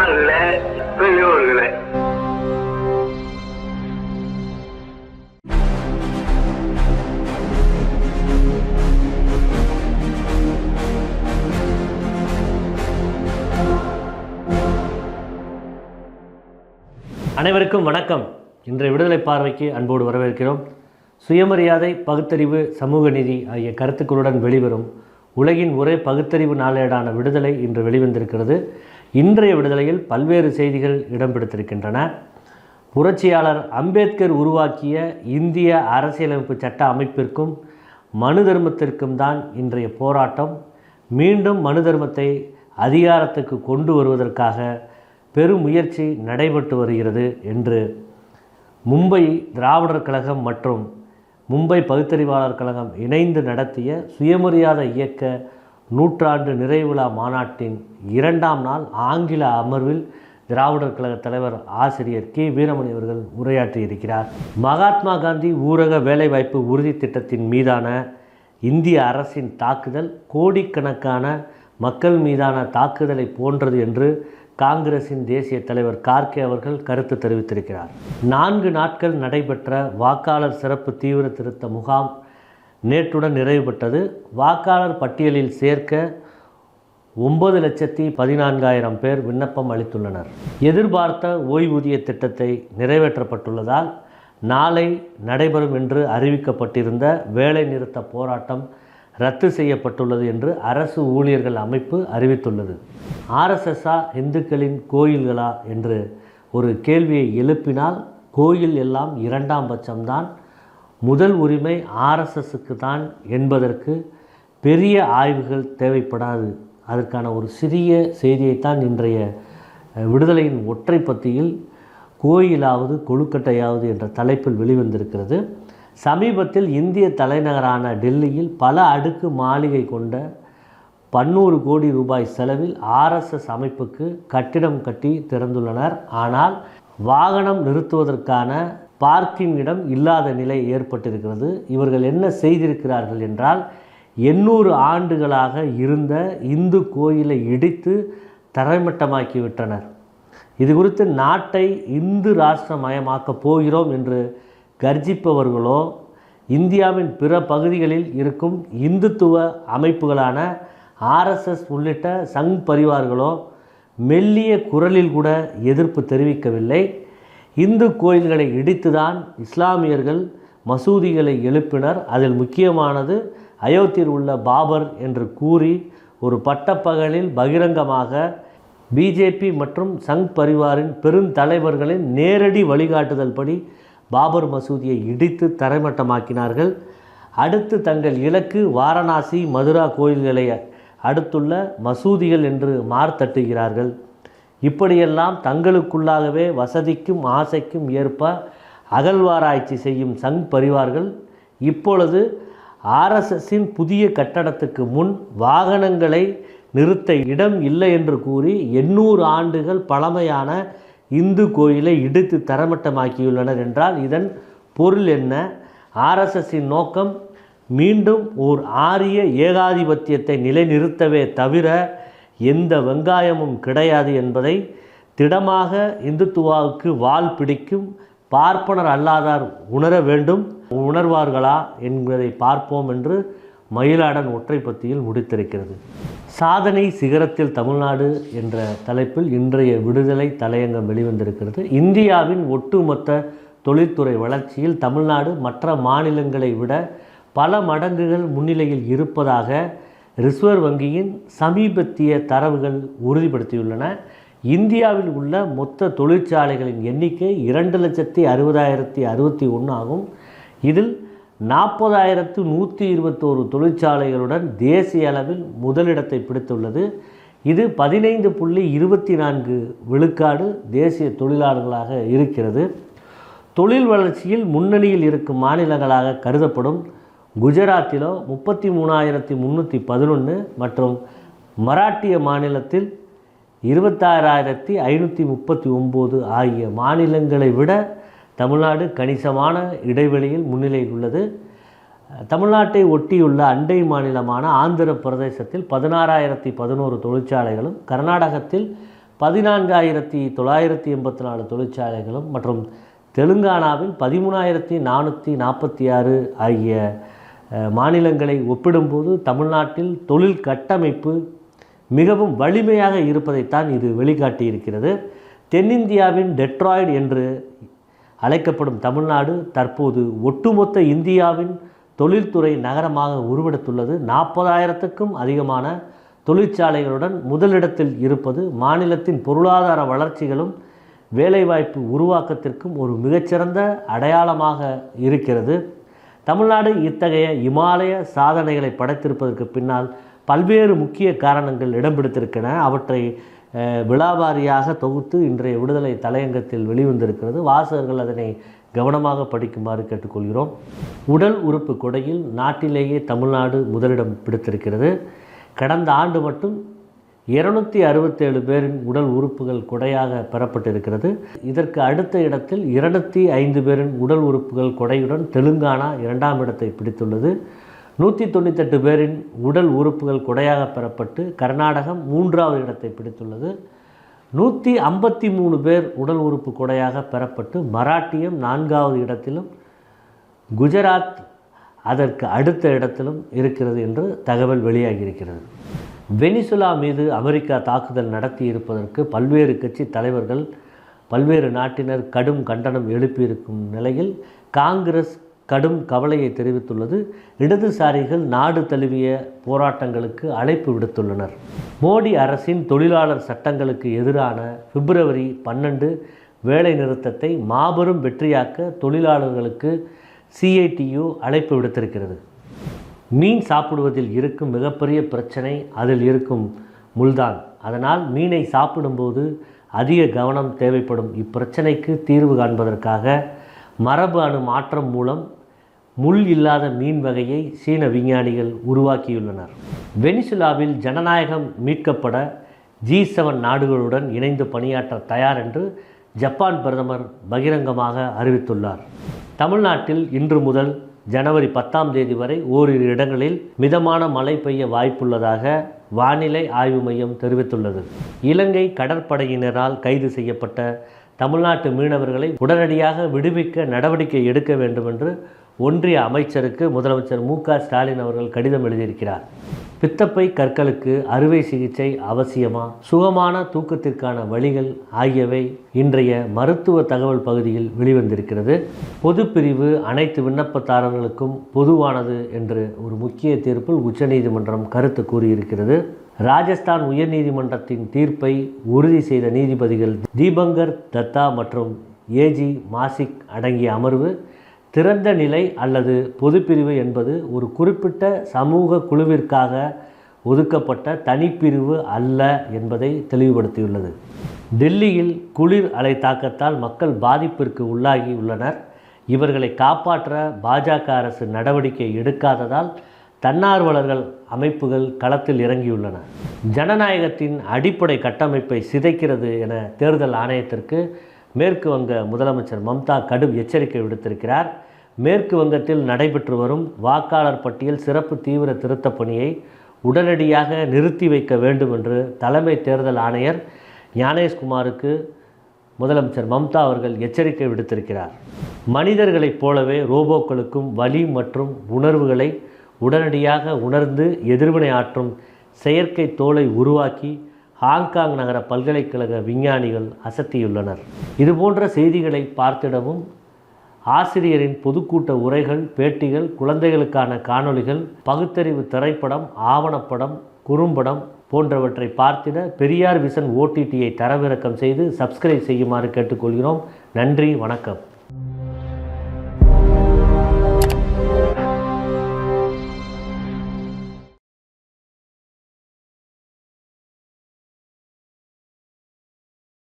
அன்பார்ந்த பெரியோர்களே, அனைவருக்கும் வணக்கம். இன்றைய விடுதலை பார்வைக்கு அன்போடு வரவேற்கிறோம். சுயமரியாதை, பகுத்தறிவு, சமூக நீதி ஆகிய கருத்துக்களுடன் வெளிவரும் உலகின் ஒரே பகுத்தறிவு நாளேடான விடுதலை இன்று வெளிவந்திருக்கிறது. இன்றைய விடுதலையில் பல்வேறு செய்திகள் இடம் பிடித்திருக்கின்றன. புரட்சியாளர் அம்பேத்கர் உருவாக்கிய இந்திய அரசியலமைப்பு சட்ட அமைப்பிற்கும் மனு தர்மத்திற்கும் தான் இன்றைய போராட்டம். மீண்டும் மனு தர்மத்தை அதிகாரத்துக்கு கொண்டு வருவதற்காக பெரும் முயற்சி நடைபெற்று வருகிறது என்று மும்பை திராவிடர் கழகம் மற்றும் மும்பை பகுத்தறிவாளர் கழகம் இணைந்து நடத்திய சுயமரியாதை இயக்க நூற்றாண்டு நிறைவிழா மாநாட்டின் 2ஆம் நாள் ஆங்கில அமர்வில் திராவிடர் கழக தலைவர் ஆசிரியர் கே வீரமணி அவர்கள் உரையாற்றியிருக்கிறார். மகாத்மா காந்தி ஊரக வேலைவாய்ப்பு உறுதி திட்டத்தின் மீதான இந்திய அரசின் தாக்குதல் கோடிக்கணக்கான மக்கள் மீதான தாக்குதலை போன்றது என்று காங்கிரசின் தேசிய தலைவர் கார்கே அவர்கள் கருத்து தெரிவித்திருக்கிறார். 4 நாட்கள் நடைபெற்ற வாக்காளர் சிறப்பு தீவிர திருத்த முகாம் நேற்றுடன் நிறைவு பெற்றது. வாக்காளர் பட்டியலில் சேர்க்க 9,14,000 பேர் விண்ணப்பம் அளித்துள்ளனர். எதிர்பார்த்த ஓய்வூதிய திட்டத்தை நிறைவேற்றப்பட்டுள்ளதால் நாளை நடைபெறும் என்று அறிவிக்கப்பட்டிருந்த வேலை நிறுத்த போராட்டம் ரத்து செய்யப்பட்டுள்ளது என்று அரசு ஊழியர்கள் அமைப்பு அறிவித்துள்ளது. ஆர்எஸ்எஸ்ஸா இந்துக்களின் கோயில்களா என்று ஒரு கேள்வியை எழுப்பினால் கோயில் எல்லாம் 2ஆம் பட்சம்தான், முதல் உரிமை ஆர்எஸ்எஸ்க்கு தான் என்பதற்கு பெரிய ஆய்வுகள் தேவைப்படாது. அதற்கான ஒரு சிறிய செய்தியைத்தான் இன்றைய விடுதலையின் ஒற்றை பத்தியில் கோயிலாவது கொழுக்கட்டையாவது என்ற தலைப்பில் வெளிவந்திருக்கிறது. சமீபத்தில் இந்திய தலைநகரான டெல்லியில் பல அடுக்கு மாளிகை கொண்ட 100 கோடி ரூபாய் செலவில் ஆர்எஸ்எஸ் அமைப்புக்கு கட்டிடம் கட்டி திறந்துள்ளனர். ஆனால் வாகனம் நிறுத்துவதற்கான பார்க்கிங் இடம் இல்லாத நிலை ஏற்பட்டிருக்கிறது. இவர்கள் என்ன செய்திருக்கிறார்கள் என்றால் 800 ஆண்டுகளாக இருந்த இந்து கோயிலை இடித்து தரைமட்டமாக்கிவிட்டனர். இது குறித்து நாட்டை இந்து ராஷ்டிரமயமாக்கப் போகிறோம் என்று கர்ஜிப்பவர்களோ இந்தியாவின் பிற பகுதிகளில் இருக்கும் இந்துத்துவ அமைப்புகளான ஆர்எஸ்எஸ் உள்ளிட்ட சங் பரிவார்களோ மெல்லிய குரலில் கூட எதிர்ப்பு தெரிவிக்கவில்லை. இந்து கோயில்களை இடித்துதான் இஸ்லாமியர்கள் மசூதிகளை எழுப்பினர். அதில் முக்கியமானது அயோத்தியில் உள்ள பாபர் என்று கூறி ஒரு பட்டப்பகலில் பகிரங்கமாக பிஜேபி மற்றும் சங் பரிவாரின் பெருந்தலைவர்களின் நேரடி வழிகாட்டுதல் படி பாபர் மசூதியை இடித்து தரைமட்டமாக்கினார்கள். அடுத்து தங்கள் இலக்கு வாரணாசி, மதுரா கோயில்களை அடுத்துள்ள மசூதிகள் என்று மார்த்தட்டுகிறார்கள். இப்படியெல்லாம் தங்களுக்குள்ளாகவே வசதிக்கும் ஆசைக்கும் ஏற்ப அகழ்வாராய்ச்சி செய்யும் சங் பரிவார்கள் இப்பொழுது ஆர்எஸ்எஸின் புதிய கட்டடத்துக்கு முன் வாகனங்களை நிறுத்த இடம் இல்லை என்று கூறி 800 ஆண்டுகள் பழமையான இந்து கோயிலை இடித்து தரமட்டமாக்கியுள்ளனர் என்றால் இதன் பொருள் என்ன? ஆர்எஸ்எஸின் நோக்கம் மீண்டும் ஓர் ஆரிய ஏகாதிபத்தியத்தை நிலைநிறுத்தவே தவிர எந்த வெங்காயமும் கிடையாது என்பதை திடமாக இந்துத்துவாவுக்கு வால் பிடிக்கும் பார்ப்பனர் அல்லாதார் உணர வேண்டும். உணர்வார்களா என்பதை பார்ப்போம் என்று மயிலாடன் ஒற்றை பத்தியில் முடித்திருக்கிறது. சாதனை சிகரத்தில் தமிழ்நாடு என்ற தலைப்பில் இன்றைய விடுதலை தலையங்கம் வெளிவந்திருக்கிறது. இந்தியாவின் ஒட்டுமொத்த தொழில்துறை வளர்ச்சியில் தமிழ்நாடு மற்ற மாநிலங்களை விட பல மடங்குகள் முன்னிலையில் இருப்பதாக ரிசர்வ் வங்கியின் சமீபத்திய தரவுகள் உறுதிப்படுத்தியுள்ளன. இந்தியாவில் உள்ள மொத்த தொழிற்சாலைகளின் எண்ணிக்கை 2,60,061 ஆகும். இதில் 40,121 தொழிற்சாலைகளுடன் தேசிய அளவில் முதலிடத்தை பிடித்துள்ளது. இது 15.24 விழுக்காடு தேசிய தொழிலாளர்களாக இருக்கிறது. தொழில் வளர்ச்சியில் முன்னணியில் இருக்கும் மாநிலங்களாக கருதப்படும் குஜராத்திலோ 33,311 மற்றும் மராட்டிய மாநிலத்தில் 26,539 ஆகிய மாநிலங்களை விட தமிழ்நாடு கணிசமான இடைவெளியில் முன்னிலையில் உள்ளது. தமிழ்நாட்டை ஒட்டியுள்ள அண்டை மாநிலமான ஆந்திர பிரதேசத்தில் 16,011 தொழிற்சாலைகளும், கர்நாடகத்தில் 14,984 தொழிற்சாலைகளும் மற்றும் தெலுங்கானாவில் 13,446 ஆகிய மாநிலங்களை ஒப்பிடும்போது தமிழ்நாட்டில் தொழில் கட்டமைப்பு மிகவும் வலிமையாக இருப்பதைத்தான் இது வெளிக்காட்டியிருக்கிறது. தென்னிந்தியாவின் டெட்ராய்டு என்று அழைக்கப்படும் தமிழ்நாடு தற்போது ஒட்டுமொத்த இந்தியாவின் தொழில்துறை நகரமாக உருவெடுத்துள்ளது. 40,000க்கும் அதிகமான தொழிற்சாலைகளுடன் முதலிடத்தில் இருப்பது மாநிலத்தின் பொருளாதார வளர்ச்சிகளும் வேலைவாய்ப்பு உருவாக்கத்திற்கும் ஒரு மிகச்சிறந்த அடையாளமாக இருக்கிறது. தமிழ்நாடு இத்தகைய இமாலய சாதனைகளை படைத்திருப்பதற்கு பின்னால் பல்வேறு முக்கிய காரணங்கள் இடம் பிடித்திருக்கின்றன. அவற்றை விழாவாரியாக தொகுத்து இன்றைய விடுதலை தலையங்கத்தில் வெளிவந்திருக்கிறது. வாசகர்கள் அதனை கவனமாக படிக்குமாறு கேட்டுக்கொள்கிறோம். உடல் உறுப்பு கொடையில் நாட்டிலேயே தமிழ்நாடு முதலிடம் பிடித்திருக்கிறது. கடந்த ஆண்டு மட்டும் 267 பேரின் உடல் உறுப்புகள் கொடையாக பெறப்பட்டிருக்கிறது. இதற்கு அடுத்த இடத்தில் 205 பேரின் உடல் உறுப்புகள் கொடையுடன் தெலுங்கானா 2ஆம் இடத்தை பிடித்துள்ளது. 198 பேரின் உடல் உறுப்புகள் கொடையாக பெறப்பட்டு கர்நாடகம் 3ஆவது இடத்தை பிடித்துள்ளது. 153 பேர் உடல் உறுப்பு கொடையாக பெறப்பட்டு மராட்டியம் 4ஆவது இடத்திலும் குஜராத் அதற்கு அடுத்த இடத்திலும் இருக்கிறது என்று தகவல் வெளியாகியிருக்கிறது. வெனிசுலா மீது அமெரிக்கா தாக்குதல் நடத்தி இருப்பதற்கு பல்வேறு கட்சி தலைவர்கள் பல்வேறு நாட்டினர் கடும் கண்டனம் எழுப்பியிருக்கும் நிலையில் காங்கிரஸ் கடும் கவலையை தெரிவித்துள்ளது. இடதுசாரிகள் நாடு தழுவிய போராட்டங்களுக்கு அழைப்பு விடுத்துள்ளனர். மோடி அரசின் தொழிலாளர் சட்டங்களுக்கு எதிரான பிப்ரவரி 12 வேலை நிறுத்தத்தை மாபெரும் வெற்றியாக்க தொழிலாளர்களுக்கு CITU அழைப்பு விடுத்திருக்கிறது. மீன் சாப்பிடுவதில் இருக்கும் மிகப்பெரிய பிரச்சனை அதில் இருக்கும் முள்தான். அதனால் மீனை சாப்பிடும்போது அதிக கவனம் தேவைப்படும். இப்பிரச்சனைக்கு தீர்வு காண்பதற்காக மரபு அணு மாற்றம் மூலம் முள் இல்லாத மீன் வகையை சீன விஞ்ஞானிகள் உருவாக்கியுள்ளனர். வெனிசுலாவில் ஜனநாயகம் மீட்கப்பட G7 நாடுகளுடன் இணைந்து பணியாற்ற தயார் என்று ஜப்பான் பிரதமர் பகிரங்கமாக அறிவித்துள்ளார். தமிழ்நாட்டில் இன்று முதல் ஜனவரி 10ஆம் தேதி வரை ஓரிரு இடங்களில் மிதமான மழை பெய்ய வாய்ப்புள்ளதாக வானிலை ஆய்வு மையம் தெரிவித்துள்ளது. இலங்கை கடற்படையினரால் கைது செய்யப்பட்ட தமிழ்நாட்டு மீனவர்களை உடனடியாக விடுவிக்க நடவடிக்கை எடுக்க வேண்டும் என்று ஒன்றிய அமைச்சருக்கு முதலமைச்சர் மு.க. ஸ்டாலின் அவர்கள் கடிதம் எழுதியிருக்கிறார். பித்தப்பை கற்களுக்கு அறுவை சிகிச்சை அவசியமா, சுகமான தூக்கத்திற்கான வழிகள் ஆகியவை இன்றைய மருத்துவ தகவல் பகுதியில் வெளிவந்திருக்கிறது. பொதுப்பிரிவு அனைத்து விண்ணப்பதாரர்களுக்கும் பொதுவானது என்று ஒரு முக்கிய தீர்ப்பில் உச்சநீதிமன்றம் கருத்து கூறியிருக்கிறது. ராஜஸ்தான் உயர்நீதிமன்றத்தின் தீர்ப்பை உறுதி செய்த நீதிபதிகள் தீபங்கர் தத்தா மற்றும் AG மாசிக் அடங்கிய அமர்வு திறந்த நிலை அல்லது பொதுப்பிரிவு என்பது ஒரு குறிப்பிட்ட சமூக குழுவிற்காக ஒதுக்கப்பட்ட தனிப்பிரிவு அல்ல என்பதை தெளிவுபடுத்தியுள்ளது. டெல்லியில் குளிர் அலை தாக்கத்தால் மக்கள் பாதிப்பிற்கு உள்ளாகி உள்ளனர். இவர்களை காப்பாற்ற பாஜக அரசு நடவடிக்கை எடுக்காததால் தன்னார்வலர்கள் அமைப்புகள் களத்தில் இறங்கியுள்ளன. ஜனநாயகத்தின் அடிப்படை கட்டமைப்பை சிதைக்கிறது என தேர்தல் ஆணையத்திற்கு மேற்கு வங்க முதலமைச்சர் மம்தா கடும் எச்சரிக்கை விடுத்திருக்கிறார். மேற்கு வங்கத்தில் நடைபெற்று வரும் வாக்காளர் பட்டியல் சிறப்பு தீவிர திருத்தப் பணியை உடனடியாக நிறுத்தி வைக்க வேண்டும் என்று தலைமை தேர்தல் ஆணையர் ஞானேஷ்குமாருக்கு முதலமைச்சர் மம்தா அவர்கள் எச்சரிக்கை விடுத்திருக்கிறார். மனிதர்களைப் போலவே ரோபோக்களுக்கும் வலி மற்றும் உணர்வுகளை உடனடியாக உணர்ந்து எதிர்வினை ஆற்றும் செயற்கை தோலை உருவாக்கி ஹாங்காங் நகர பல்கலைக்கழக விஞ்ஞானிகள் அசத்தியுள்ளனர். இதுபோன்ற செய்திகளை பார்த்திடவும் ஆசிரியரின் பொதுக்கூட்ட உரைகள், பேட்டிகள், குழந்தைகளுக்கான காணொளிகள், பகுத்தறிவு திரைப்படம், ஆவணப்படம், குறும்படம் போன்றவற்றை பார்த்திட பெரியார் விஷன் OTTயை தரவிறக்கம் செய்து சப்ஸ்கிரைப் செய்யுமாறு கேட்டுக்கொள்கிறோம். நன்றி, வணக்கம்.